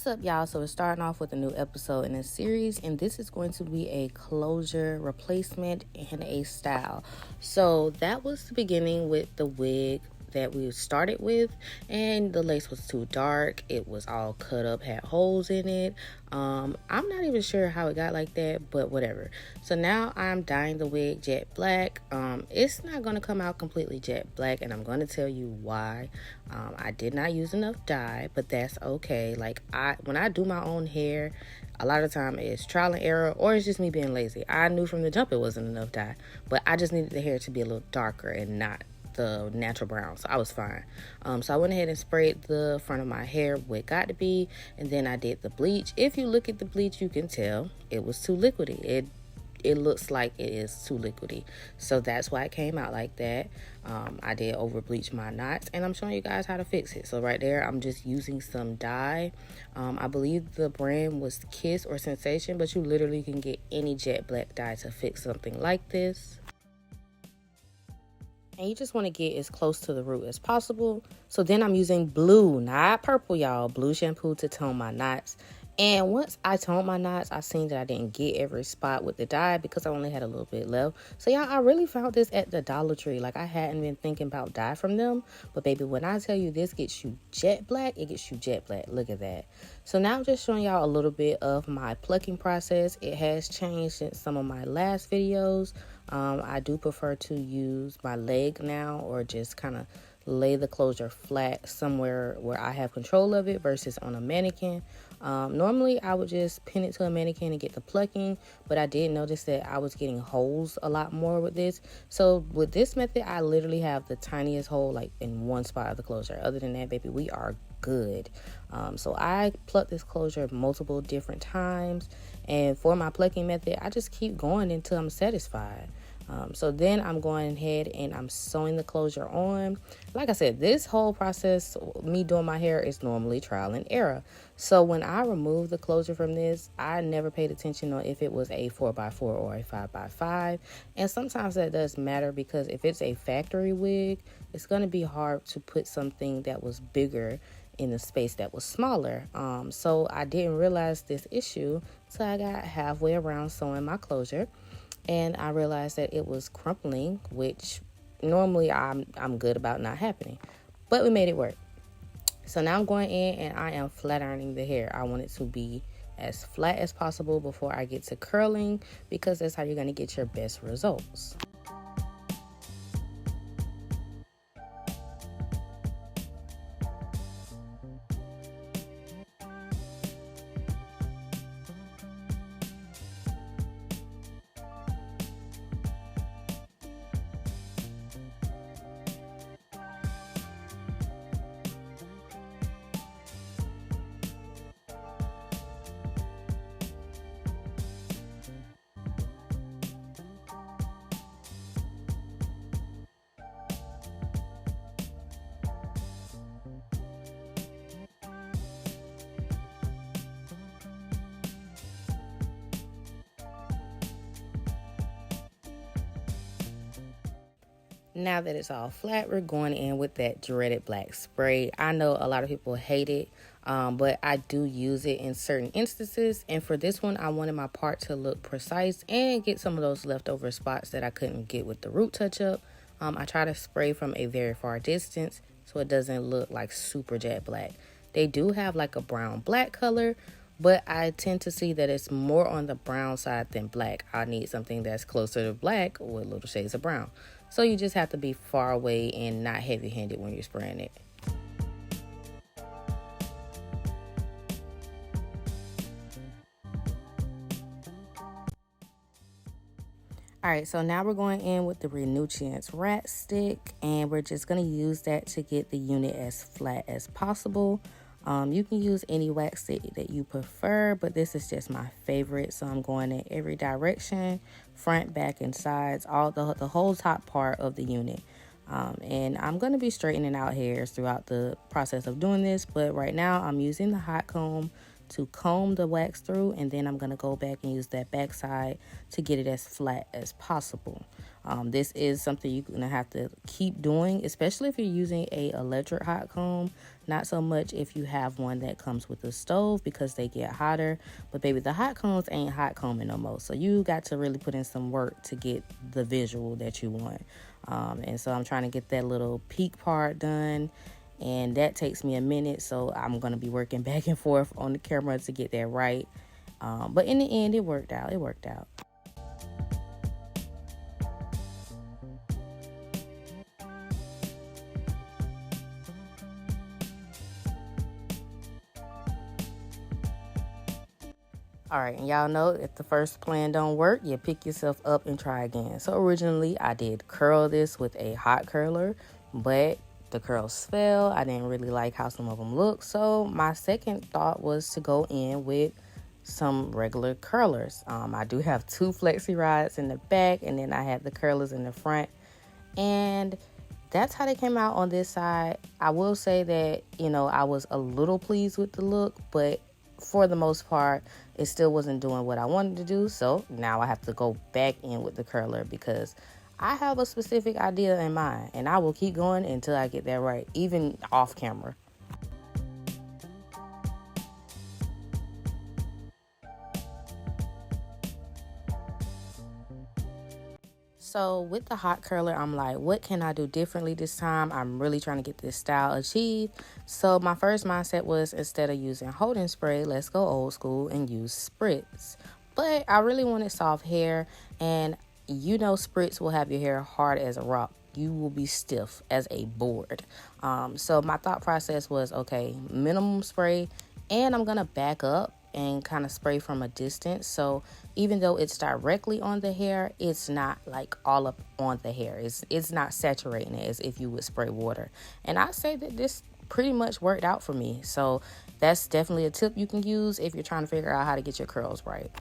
What's up, y'all? So we're starting off with a new episode in a series, and this is going to be a closure replacement and a style. So that was the beginning with the wig that we started with, and the lace was too dark. It was all cut up, had holes in it. I'm not even sure how it got like that, but whatever. So now I'm dyeing the wig jet black. It's not going to come out completely jet black, and I'm going to tell you why. I did not use enough dye, but that's okay. Like, when I do my own hair, a lot of the time it's trial and error, or it's just me being lazy. I knew from the jump it wasn't enough dye, but I just needed the hair to be a little darker and not the natural brown, so I was fine. So I went ahead and sprayed the front of my hair with got to be, and then I did the bleach. If you look at the bleach, you can tell it was too liquidy. It looks like it is too liquidy, so that's why it came out like that. I did over bleach my knots, and I'm showing you guys how to fix it. So right there, I'm just using some dye. I believe the brand was Kiss or Sensation, but you literally can get any jet black dye to fix something like this. And you just want to get as close to the root as possible. So then I'm using blue, not purple, y'all, blue shampoo to tone my knots. And once I toned my knots, I seen that I didn't get every spot with the dye because I only had a little bit left. So y'all, I really found this at the Dollar Tree. Like, I hadn't been thinking about dye from them, but baby, when I tell you this gets you jet black, it gets you jet black. Look at that. So now I'm just showing y'all a little bit of my plucking process. It has changed since some of my last videos. I do prefer to use my leg now, or just kind of lay the closure flat somewhere where I have control of it versus on a mannequin. Normally I would just pin it to a mannequin and get the plucking, but I did notice that I was getting holes a lot more with this. So with this method, I literally have the tiniest hole like in one spot of the closure. Other than that, baby, we are good. So I pluck this closure multiple different times, and for my plucking method, I just keep going until I'm satisfied. So then I'm going ahead and I'm sewing the closure on. Like I said, this whole process, me doing my hair, is normally trial and error. So when I removed the closure from this, I never paid attention on if it was a 4x4 or a 5x5. And sometimes that does matter, because if it's a factory wig, it's going to be hard to put something that was bigger in a space that was smaller. So I didn't realize this issue till I got halfway around sewing my closure. And I realized that it was crumpling, which normally I'm good about not happening, but we made it work. So now I'm going in and I am flat ironing the hair. I want it to be as flat as possible before I get to curling, because that's how you're going to get your best results. Now that it's all flat, we're going in with that dreaded black spray. I know a lot of people hate it, but I do use it in certain instances. And for this one, I wanted my part to look precise and get some of those leftover spots that I couldn't get with the root touch-up. I try to spray from a very far distance so it doesn't look like super jet black. They do have like a brown black color, but I tend to see that it's more on the brown side than black. I need something that's closer to black with little shades of brown. So you just have to be far away and not heavy-handed when you're spraying it. Alright, so now we're going in with the Renutrients Rat Stick, and we're just going to use that to get the unit as flat as possible. You can use any wax stick that you prefer, but this is just my favorite. So I'm going in every direction, front, back, and sides, all the whole top part of the unit. And I'm going to be straightening out hairs throughout the process of doing this, but right now I'm using the hot comb to comb the wax through, and then I'm going to go back and use that back side to get it as flat as possible. This is something you're gonna have to keep doing, especially if you're using a electric hot comb. Not so much if you have one that comes with a stove, because they get hotter. But baby, the hot combs ain't hot combing no more, so you got to really put in some work to get the visual that you want. And so I'm trying to get that little peak part done, and that takes me a minute, so I'm gonna be working back and forth on the camera to get that right. But in the end, it worked out. All right, and y'all know if the first plan don't work, you pick yourself up and try again. So originally I did curl this with a hot curler, but the curls fell. I didn't really like how some of them look. So my second thought was to go in with some regular curlers. I do have two flexi rods in the back, and then I have the curlers in the front. And that's how they came out on this side. I will say that, I was a little pleased with the look, but for the most part, it still wasn't doing what I wanted to do. So now I have to go back in with the curler, because I have a specific idea in mind, and I will keep going until I get that right, even off camera. So with the hot curler, I'm like, what can I do differently this time? I'm really trying to get this style achieved. So my first mindset was, instead of using holding spray, let's go old school and use spritz. But I really wanted soft hair, and spritz will have your hair hard as a rock. You will be stiff as a board. So my thought process was, okay, minimum spray, and I'm gonna back up and kind of spray from a distance. So even though it's directly on the hair, it's not like all up on the hair. It's not saturating it as if you would spray water. And I say that this pretty much worked out for me. So that's definitely a tip you can use if you're trying to figure out how to get your curls right.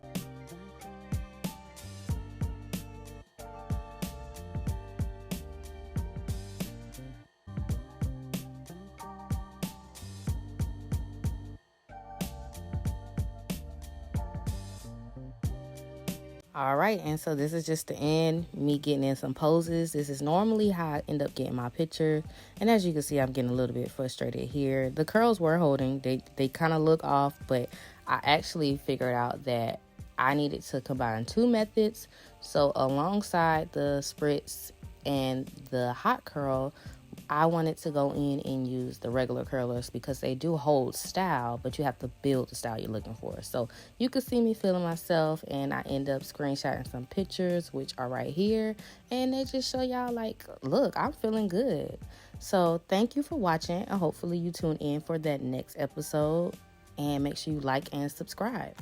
All right, and so this is just the end, me getting in some poses. This is normally how I end up getting my picture. And as you can see, I'm getting a little bit frustrated here. The curls were holding. They kind of look off, but I actually figured out that I needed to combine two methods. So alongside the spritz and the hot curl, I wanted to go in and use the regular curlers, because they do hold style, but you have to build the style you're looking for. So you could see me feeling myself, and I end up screenshotting some pictures, which are right here, and they just show y'all like, look, I'm feeling good. So thank you for watching, and hopefully you tune in for that next episode, and make sure you like and subscribe.